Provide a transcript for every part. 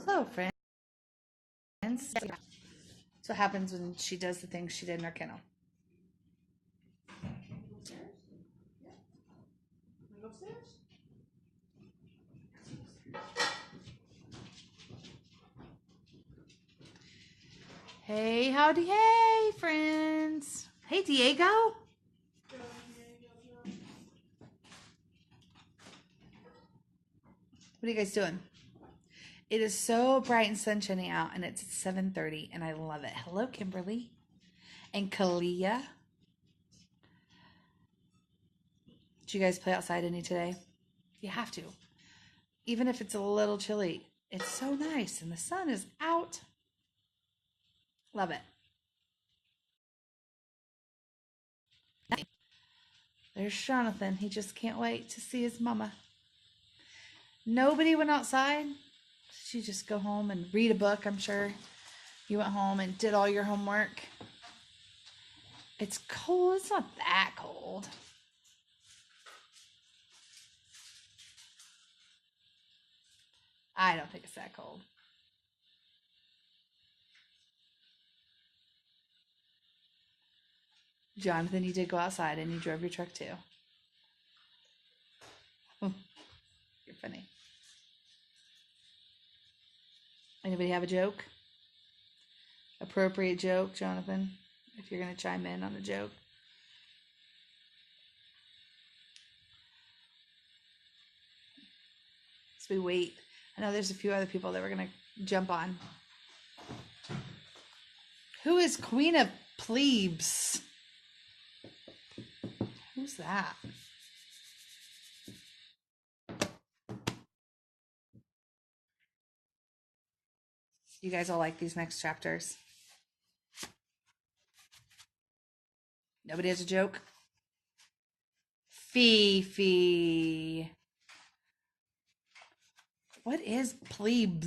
Hello, friends. That's what happens when she does the things she did in her kennel. Hey, howdy, hey, friends. Hey, Diego. What are you guys doing? It is so bright and sunshiny out, and it's 7:30, and I love it. Hello, Kimberly and Kalia. Did you guys play outside any today? You have to. Even if it's a little chilly, it's so nice, and the sun is out. Love it. There's Jonathan. He just can't wait to see his mama. Nobody went outside. Did you just go home and read a book? I'm sure you went home and did all your homework. It's cold. It's not that cold. I don't think it's that cold. Jonathan, you did go outside and you drove your truck too. You're funny. Anybody have a joke? Appropriate joke, Jonathan, if you're going to chime in on a joke. So we wait. I know there's a few other people that we're going to jump on. Who is Queen of Plebes? Who's that? You guys all like these next chapters? Nobody has a joke? Fifi. What is plebes?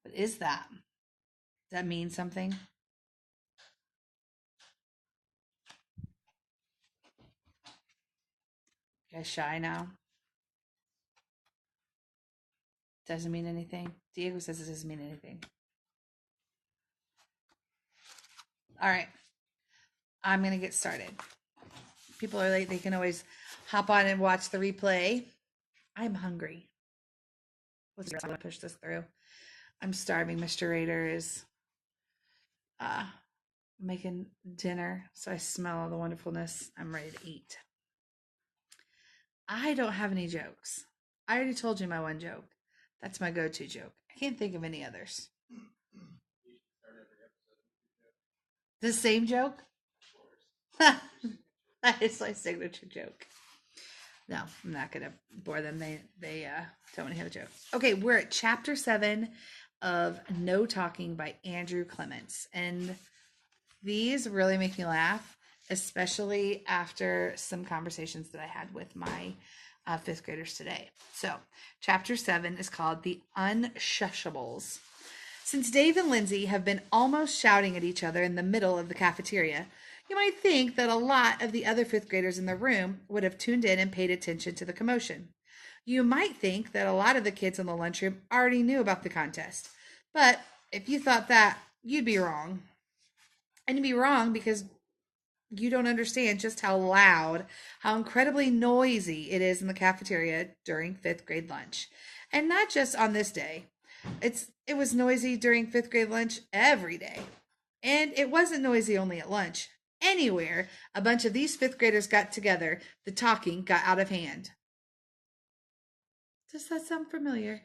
What is that? Does that mean something? You guys shy now? Doesn't mean anything. Diego says it doesn't mean anything. All right. I'm going to get started. People are late. They can always hop on and watch the replay. I'm hungry. Let's push this through. I'm starving. Mr. Raider is making dinner, so I smell all the wonderfulness. I'm ready to eat. I don't have any jokes. I already told you my one joke. That's my go-to joke. I can't think of any others. The same joke? That is my signature joke. No, I'm not going to bore them. They don't want to hear the joke. Okay, we're at chapter 7 of No Talking by Andrew Clements. And these really make me laugh, especially after some conversations that I had with my fifth graders today. So, chapter 7 is called The Unshushables. Since Dave and Lindsay have been almost shouting at each other in the middle of the cafeteria, you might think that a lot of the other fifth graders in the room would have tuned in and paid attention to the commotion. You might think that a lot of the kids in the lunchroom already knew about the contest. But if you thought that, you'd be wrong. And you'd be wrong because you don't understand just how loud, how incredibly noisy it is in the cafeteria during fifth grade lunch. And not just on this day. It was noisy during fifth grade lunch every day. And it wasn't noisy only at lunch. Anywhere a bunch of these fifth graders got together, the talking got out of hand. Does that sound familiar?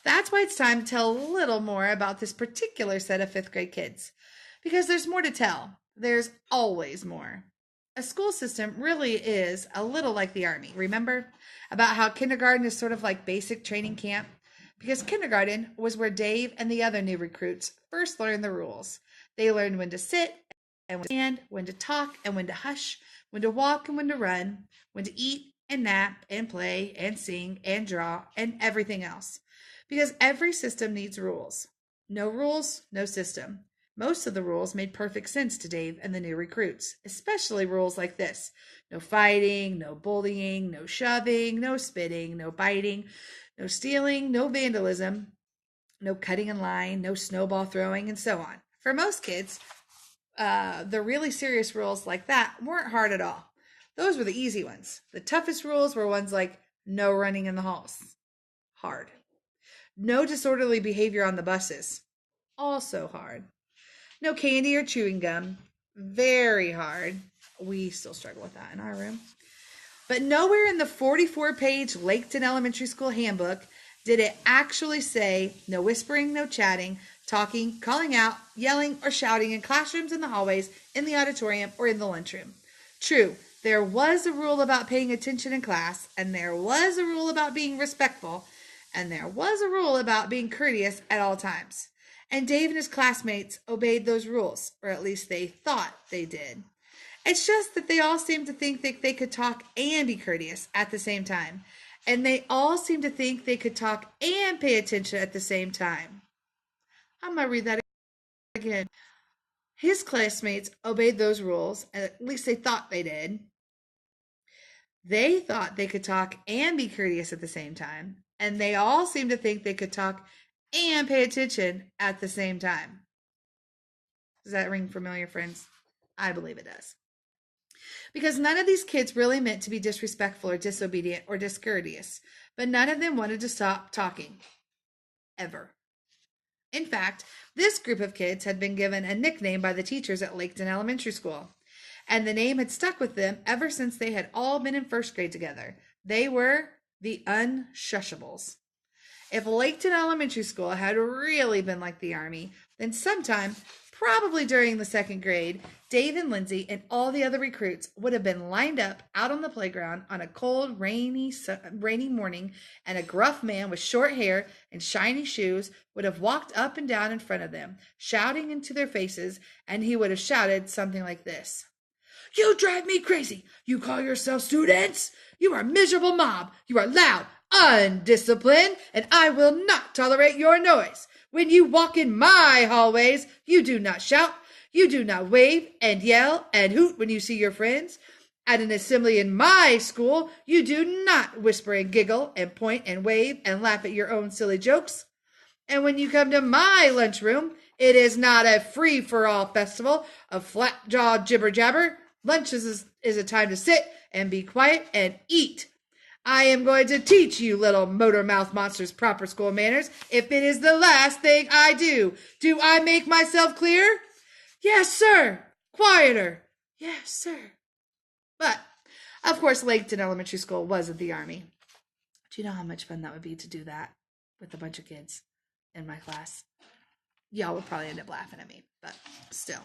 That's why it's time to tell a little more about this particular set of fifth grade kids. Because there's more to tell. There's always more. A school system really is a little like the Army. Remember about how kindergarten is sort of like basic training camp? Because kindergarten was where Dave and the other new recruits first learned the rules. They learned when to sit and when to stand, when to talk and when to hush, when to walk and when to run, when to eat and nap and play and sing and draw and everything else. Because every system needs rules. No rules, no system. Most of the rules made perfect sense to Dave and the new recruits, especially rules like this: no fighting, no bullying, no shoving, no spitting, no biting, no stealing, no vandalism, no cutting in line, no snowball throwing, and so on. For most kids, the really serious rules like that weren't hard at all. Those were the easy ones. The toughest rules were ones like no running in the halls. Hard. No disorderly behavior on the buses. Also hard. No candy or chewing gum. Very hard. We still struggle with that in our room. But nowhere in the 44-page Laketon Elementary School handbook did it actually say no whispering, no chatting, talking, calling out, yelling, or shouting in classrooms, in the hallways, in the auditorium, or in the lunchroom. True, there was a rule about paying attention in class, and there was a rule about being respectful, and there was a rule about being courteous at all times. And Dave and his classmates obeyed those rules, or at least they thought they did. It's just that they all seemed to think that they could talk and be courteous at the same time. And they all seemed to think they could talk and pay attention at the same time. I'm going to read that again. His classmates obeyed those rules, and at least they thought they did. They thought they could talk and be courteous at the same time. And they all seemed to think they could talk and pay attention at the same time. Does that ring familiar, friends? I believe it does. Because none of these kids really meant to be disrespectful or disobedient or discourteous, but none of them wanted to stop talking. Ever. In fact, this group of kids had been given a nickname by the teachers at Laketon Elementary School, and the name had stuck with them ever since they had all been in first grade together. They were the Unshushables. If Laketon Elementary School had really been like the Army, then sometime, probably during the second grade, Dave and Lindsay and all the other recruits would have been lined up out on the playground on a cold, rainy morning, and a gruff man with short hair and shiny shoes would have walked up and down in front of them, shouting into their faces, and he would have shouted something like this: "You drive me crazy! You call yourself students? You are a miserable mob! You are loud, undisciplined, and I will not tolerate your noise! When you walk in my hallways, you do not shout, you do not wave and yell and hoot when you see your friends. At an assembly in my school, you do not whisper and giggle and point and wave and laugh at your own silly jokes. And when you come to my lunchroom, it is not a free-for-all festival of flat-jawed jibber-jabber. Lunch is a time to sit and be quiet and eat. I am going to teach you little motor mouth monsters proper school manners if it is the last thing I do. Do I make myself clear?" "Yes, sir." "Quieter." "Yes, sir." But, of course, Laketon Elementary School wasn't the Army. Do you know how much fun that would be to do that with a bunch of kids in my class? Y'all would probably end up laughing at me, but still.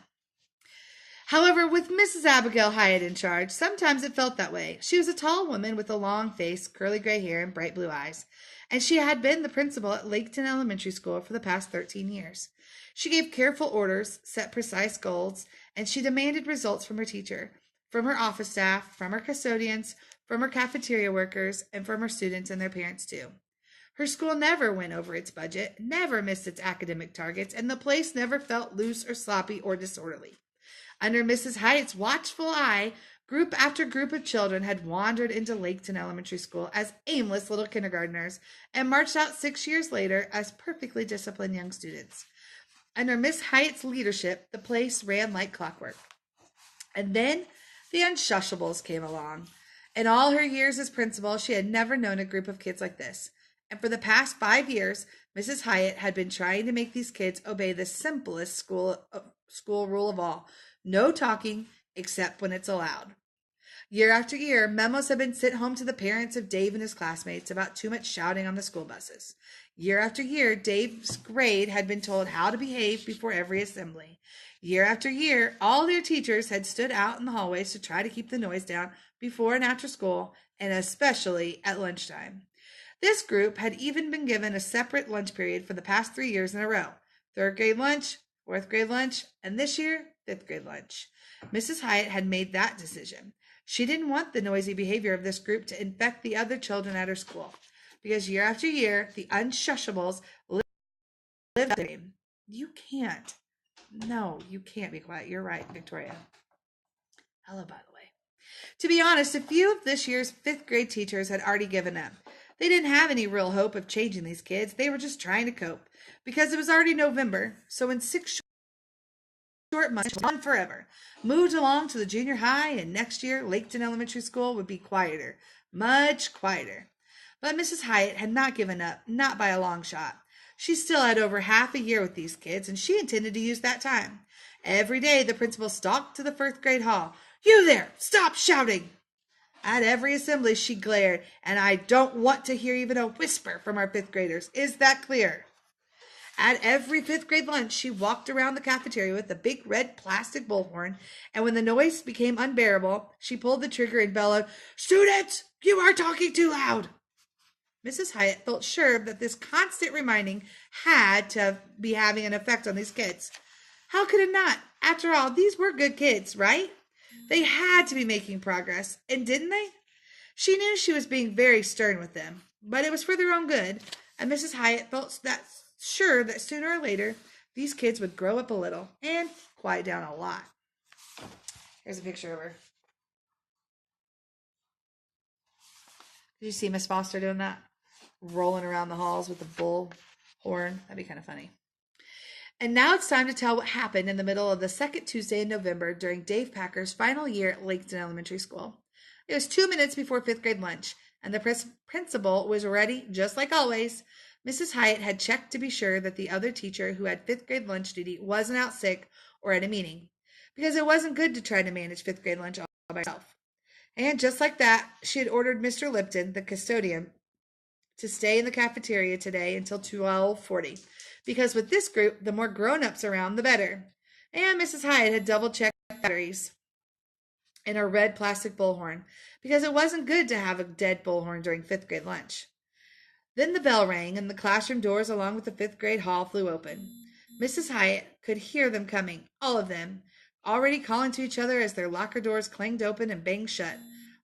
However, with Mrs. Abigail Hyatt in charge, sometimes it felt that way. She was a tall woman with a long face, curly gray hair, and bright blue eyes, and she had been the principal at Laketon Elementary School for the past 13 years. She gave careful orders, set precise goals, and she demanded results from her teacher, from her office staff, from her custodians, from her cafeteria workers, and from her students and their parents too. Her school never went over its budget, never missed its academic targets, and the place never felt loose or sloppy or disorderly. Under Mrs. Hyatt's watchful eye, group after group of children had wandered into Laketon Elementary School as aimless little kindergartners and marched out 6 years later as perfectly disciplined young students. Under Miss Hyatt's leadership, the place ran like clockwork. And then the Unshushables came along. In all her years as principal, she had never known a group of kids like this. And for the past 5 years, Mrs. Hyatt had been trying to make these kids obey the simplest school rule of all: no talking except when it's allowed. Year after year, memos have been sent home to the parents of Dave and his classmates about too much shouting on the school buses. Year after year, Dave's grade had been told how to behave before every assembly. Year after year, all their teachers had stood out in the hallways to try to keep the noise down before and after school, and especially at lunchtime. This group had even been given a separate lunch period for the past 3 years in a row: third grade lunch, fourth grade lunch, and this year, fifth grade lunch. Mrs. Hyatt had made that decision. She didn't want the noisy behavior of this group to infect the other children at her school, because year after year, the Unshushables lived their dream. You can't No, you can't be quiet. You're right, Victoria. Hello, by the way. To be honest, a few of this year's fifth grade teachers had already given up. They didn't have any real hope of changing these kids. They were just trying to cope because it was already November. So in 6 short months, on forever, moved along to the junior high, and next year Laketon Elementary School would be quieter, much quieter. But Mrs. Hyatt had not given up, not by a long shot. She still had over half a year with these kids, and she intended to use that time. Every day the principal stalked to the first grade hall. You there! Stop shouting! At every assembly she glared, and I don't want to hear even a whisper from our fifth graders. Is that clear? At every fifth grade lunch, she walked around the cafeteria with a big red plastic bullhorn, and when the noise became unbearable, she pulled the trigger and bellowed, Students, you are talking too loud! Mrs. Hyatt felt sure that this constant reminding had to be having an effect on these kids. How could it not? After all, these were good kids, right? They had to be making progress, and didn't they? She knew she was being very stern with them, but it was for their own good, and Mrs. Hyatt felt sure that sooner or later these kids would grow up a little and quiet down a lot. Here's a picture of her. Did you see Miss Foster doing that? Rolling around the halls with the bull horn. That'd be kind of funny. And now it's time to tell what happened in the middle of the second Tuesday in November during Dave Packer's final year at Laketon Elementary School. It was 2 minutes before fifth grade lunch, and the principal was ready just like always. Mrs. Hyatt had checked to be sure that the other teacher who had fifth grade lunch duty wasn't out sick or at a meeting, because it wasn't good to try to manage fifth grade lunch all by herself. And just like that, she had ordered Mr. Lipton, the custodian, to stay in the cafeteria today until 12:40, because with this group, the more grown-ups around, the better. And Mrs. Hyatt had double-checked batteries in her red plastic bullhorn, because it wasn't good to have a dead bullhorn during fifth grade lunch. Then the bell rang, and the classroom doors along with the fifth grade hall flew open. Mrs. Hyatt could hear them coming, all of them, already calling to each other as their locker doors clanged open and banged shut.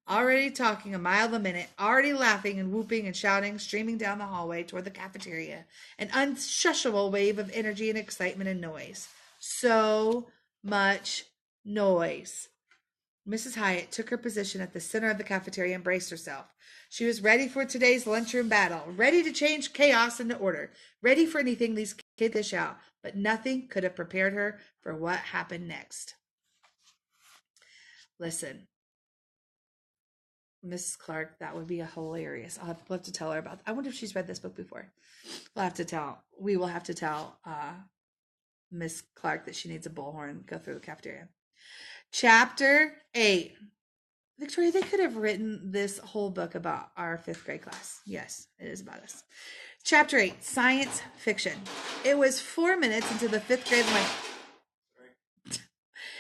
Already talking a mile a minute, already laughing and whooping and shouting, streaming down the hallway toward the cafeteria. An unshushable wave of energy and excitement and noise. So much noise. Mrs. Hyatt took her position at the center of the cafeteria and braced herself. She was ready for today's lunchroom battle, ready to change chaos into order, ready for anything these kids dish out, but nothing could have prepared her for what happened next. Listen. Mrs. Clark, that would be hilarious. I'll have to tell her about that. I wonder if she's read this book before. We will have to tell Miss Clark that she needs a bullhorn, go through the cafeteria. Chapter 8. Victoria, they could have written this whole book about our fifth grade class. Yes, it is about us. Chapter 8, Science Fiction. It was 4 minutes into the fifth grade lunch.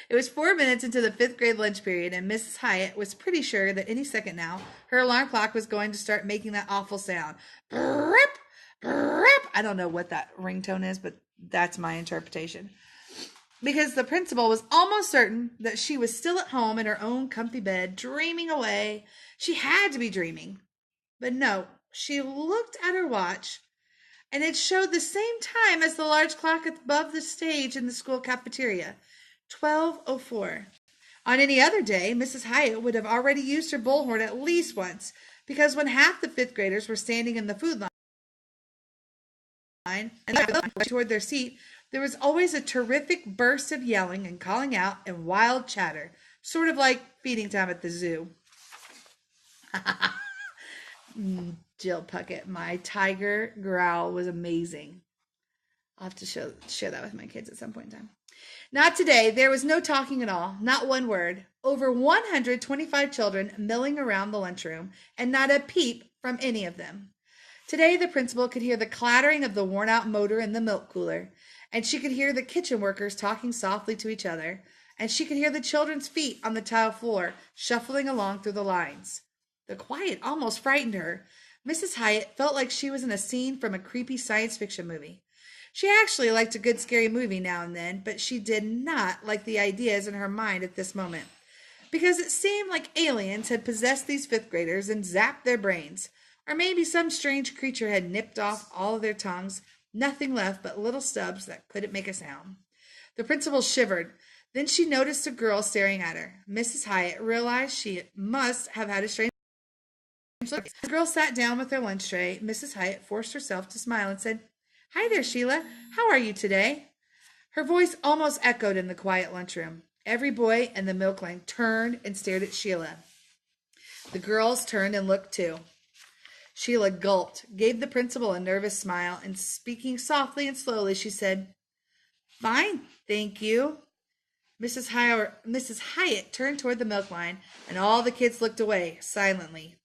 It was 4 minutes into the fifth grade lunch period, and Mrs. Hyatt was pretty sure that any second now, her alarm clock was going to start making that awful sound. Brrrp, brrrp. I don't know what that ringtone is, but that's my interpretation. Because the principal was almost certain that she was still at home in her own comfy bed, dreaming away. She had to be dreaming. But no, she looked at her watch, and it showed the same time as the large clock above the stage in the school cafeteria. 12:04. On any other day, Mrs. Hyatt would have already used her bullhorn at least once, because when half the fifth graders were standing in the food line and toward their seat, there was always a terrific burst of yelling and calling out and wild chatter, sort of like feeding time at the zoo. Jill Puckett, my tiger growl was amazing. I'll have to share that with my kids at some point in time. Not today. There was no talking at all. Not one word. Over 125 children milling around the lunchroom, and not a peep from any of them. Today, the principal could hear the clattering of the worn-out motor in the milk cooler, and she could hear the kitchen workers talking softly to each other, and she could hear the children's feet on the tile floor shuffling along through the lines. The quiet almost frightened her. Mrs. Hyatt felt like she was in a scene from a creepy science fiction movie. She actually liked a good scary movie now and then, but she did not like the ideas in her mind at this moment, because it seemed like aliens had possessed these fifth graders and zapped their brains, or maybe some strange creature had nipped off all of their tongues, nothing left but little stubs that couldn't make a sound. The principal shivered. Then she noticed a girl staring at her. Mrs. Hyatt realized she must have had a strange look. The girl sat down with her lunch tray. Mrs. Hyatt forced herself to smile and said, "Hi there, Sheila. How are you today?" Her voice almost echoed in the quiet lunchroom. Every boy in the milk line turned and stared at Sheila. The girls turned and looked too. Sheila gulped, gave the principal a nervous smile, and speaking softly and slowly, she said, "Fine, thank you." Mrs. Hyatt turned toward the milk line, and all the kids looked away silently.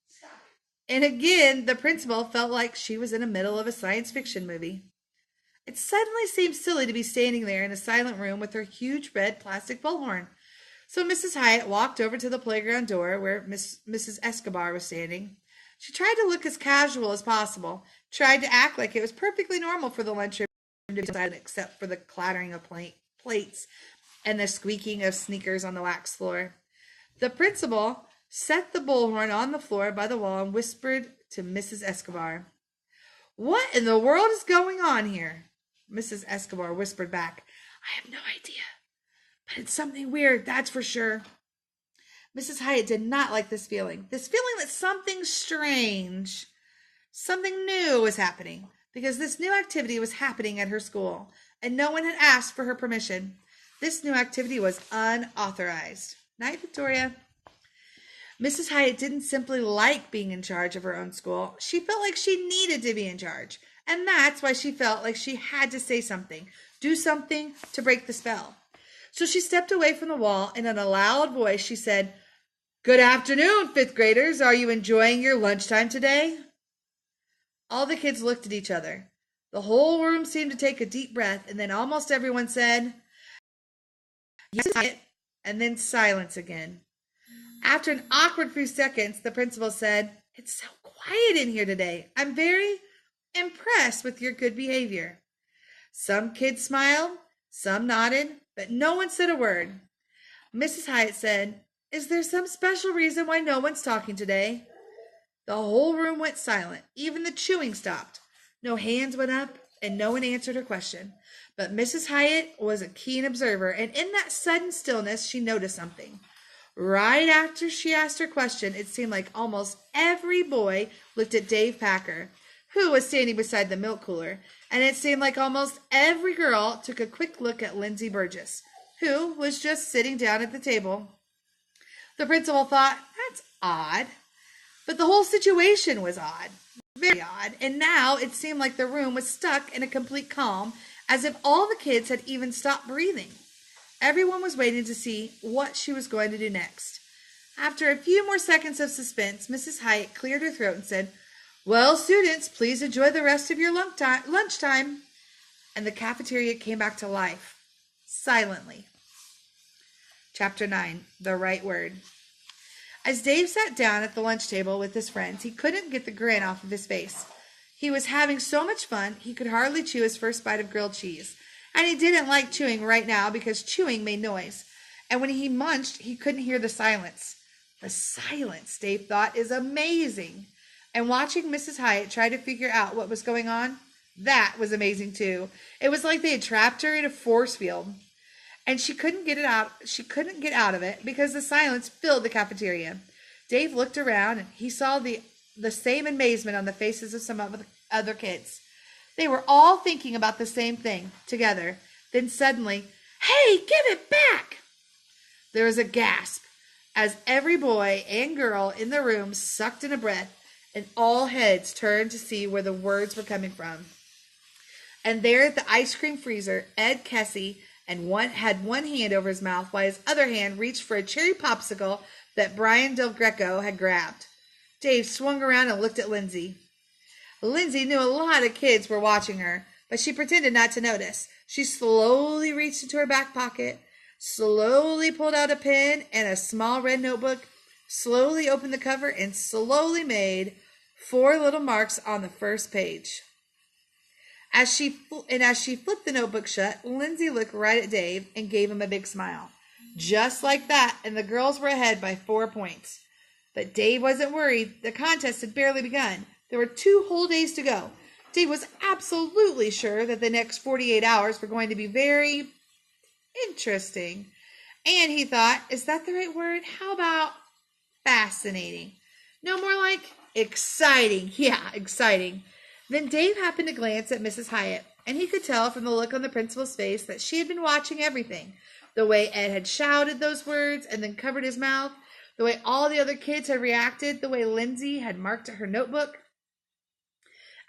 And again, the principal felt like she was in the middle of a science fiction movie. It suddenly seemed silly to be standing there in a silent room with her huge red plastic bullhorn. So Mrs. Hyatt walked over to the playground door where Mrs. Escobar was standing. She tried to look as casual as possible, tried to act like it was perfectly normal for the lunchroom to be silent except for the clattering of plates and the squeaking of sneakers on the wax floor. The principal set the bullhorn on the floor by the wall and whispered to Mrs. Escobar, "What in the world is going on here?" Mrs. Escobar whispered back, "I have no idea, but it's something weird, that's for sure." Mrs. Hyatt did not like this feeling that something strange, something new was happening, because this new activity was happening at her school, and no one had asked for her permission. This new activity was unauthorized. Night, Victoria. Mrs. Hyatt didn't simply like being in charge of her own school. She felt like she needed to be in charge. And that's why she felt like she had to say something, do something to break the spell. So she stepped away from the wall and in a loud voice she said, "Good afternoon, fifth graders. Are you enjoying your lunchtime today?" All the kids looked at each other. The whole room seemed to take a deep breath, and then almost everyone said, "Yes," and then silence again. After an awkward few seconds, the principal said, "It's so quiet in here today. I'm very impressed with your good behavior." Some kids smiled, some nodded, but no one said a word. Mrs. Hyatt said, "Is there some special reason why no one's talking today?" The whole room went silent. Even the chewing stopped. No hands went up, and no one answered her question. But Mrs. Hyatt was a keen observer, and in that sudden stillness, she noticed something. Right after she asked her question, it seemed like almost every boy looked at Dave Packer, who was standing beside the milk cooler, and it seemed like almost every girl took a quick look at Lindsay Burgess, who was just sitting down at the table. The principal thought, "That's odd." But the whole situation was odd, very odd, and now it seemed like the room was stuck in a complete calm, as if all the kids had even stopped breathing. Everyone was waiting to see what she was going to do next. After a few more seconds of suspense, Mrs. Hyatt cleared her throat and said, "Well, students, please enjoy the rest of your lunchtime." And the cafeteria came back to life, silently. Chapter 9, The Right Word. As Dave sat down at the lunch table with his friends, he couldn't get the grin off of his face. He was having so much fun, he could hardly chew his first bite of grilled cheese. And he didn't like chewing right now because chewing made noise. And when he munched, he couldn't hear the silence. The silence, Dave thought, is amazing. And watching Mrs. Hyatt try to figure out what was going on, that was amazing too. It was like they had trapped her in a force field. And she couldn't get out of it because the silence filled the cafeteria. Dave looked around and he saw the same amazement on the faces of some of the other kids. They were all thinking about the same thing together. Then suddenly, "Hey, give it back!" There was a gasp as every boy and girl in the room sucked in a breath, and all heads turned to see where the words were coming from. And there at the ice cream freezer, Ed Kesey had one hand over his mouth while his other hand reached for a cherry popsicle that Brian Del Greco had grabbed. Dave swung around and looked at Lindsay. Lindsay knew a lot of kids were watching her, but she pretended not to notice. She slowly reached into her back pocket, slowly pulled out a pen and a small red notebook, slowly opened the cover, and slowly made 4 little marks on the first page. As she flipped the notebook shut, Lindsay looked right at Dave and gave him a big smile. Just like that, and the girls were ahead by 4 points. But Dave wasn't worried. The contest had barely begun. There were 2 whole days to go. Dave was absolutely sure that the next 48 hours were going to be very Interesting. And he thought, is that the right word? How about fascinating? No, more like exciting. Yeah, exciting. Then Dave happened to glance at Mrs. Hyatt, and he could tell from the look on the principal's face that she had been watching everything. The way Ed had shouted those words and then covered his mouth, the way all the other kids had reacted, the way Lindsay had marked her notebook.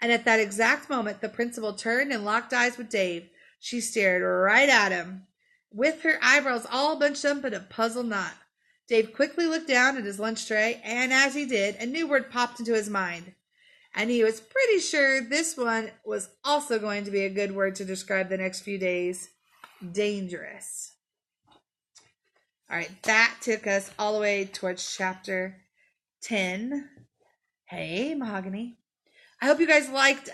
And at that exact moment, the principal turned and locked eyes with Dave. She stared right at him, with her eyebrows all bunched up in a puzzled knot. Dave quickly looked down at his lunch tray, and as he did, a new word popped into his mind. And he was pretty sure this one was also going to be a good word to describe the next few days. Dangerous. All right, that took us all the way towards chapter 10. Hey, Mahogany. I hope you guys liked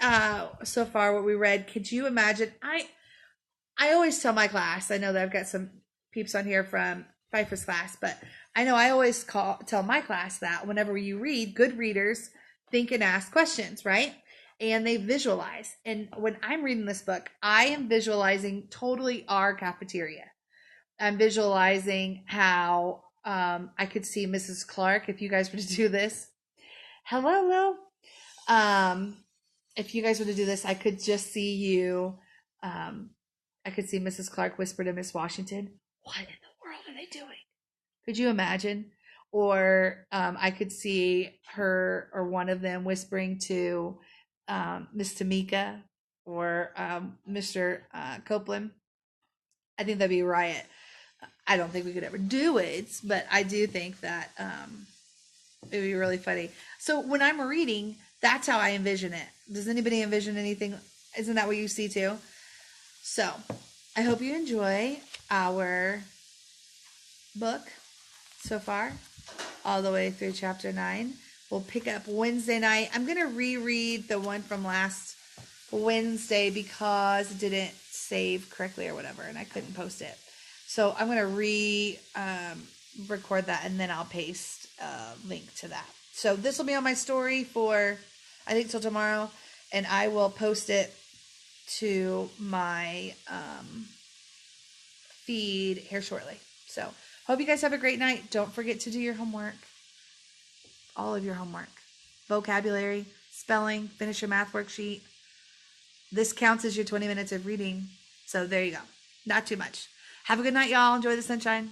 so far what we read. Could you imagine? I always tell my class, I know that I've got some peeps on here from Pfeiffer's class, but I know I always tell my class that whenever you read, good readers think and ask questions, right? And they visualize. And when I'm reading this book, I am visualizing totally our cafeteria. I'm visualizing how I could see Mrs. Clark if you guys were to do this. Hello. If you guys were to do this, I could just see you. I could see Mrs. Clark whisper to Miss Washington, "What in the world are they doing?" Could you imagine? Or I could see her or one of them whispering to Miss Tamika or Mr. Copeland. I think that'd be a riot. I don't think we could ever do it, but I do think that it would be really funny. So when I'm reading, that's how I envision it. Does anybody envision anything? Isn't that what you see too? So I hope you enjoy our book so far, all the way through chapter 9. We'll pick up Wednesday night. I'm going to reread the one from last Wednesday because it didn't save correctly or whatever, and I couldn't post it. So I'm going to record that, and then I'll paste a link to that. So this will be on my story for, I think, till tomorrow, and I will post it to my feed here shortly. So hope you guys have a great night. Don't forget to do your homework. All of your homework. Vocabulary, spelling, finish your math worksheet. This counts as your 20 minutes of reading. So there you go. Not too much. Have a good night, y'all. Enjoy the sunshine.